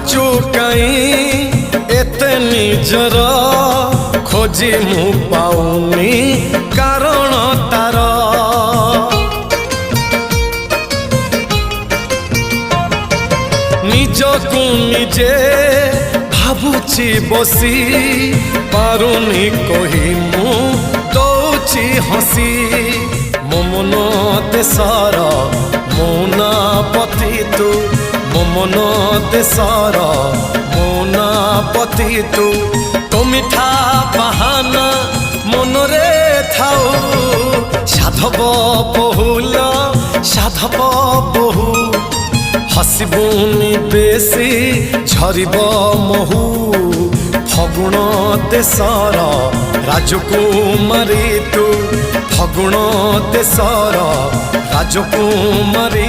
भाबुचु कहीं एते निजर खोजी मु पाउनी कारण तार निजकु निजे भाबुची बसी पारुनी कही मु दौची हसी मो मन देशर मौना पति तू मो मन देशर मौना पति तू तो मिठा बाहाना मनरे थाऊ साधव बहुल साधव बहु हसबुनी बेसी झरिब महू फगुण देशर राजकुमारी तू फगुण देशर राजकुमारी।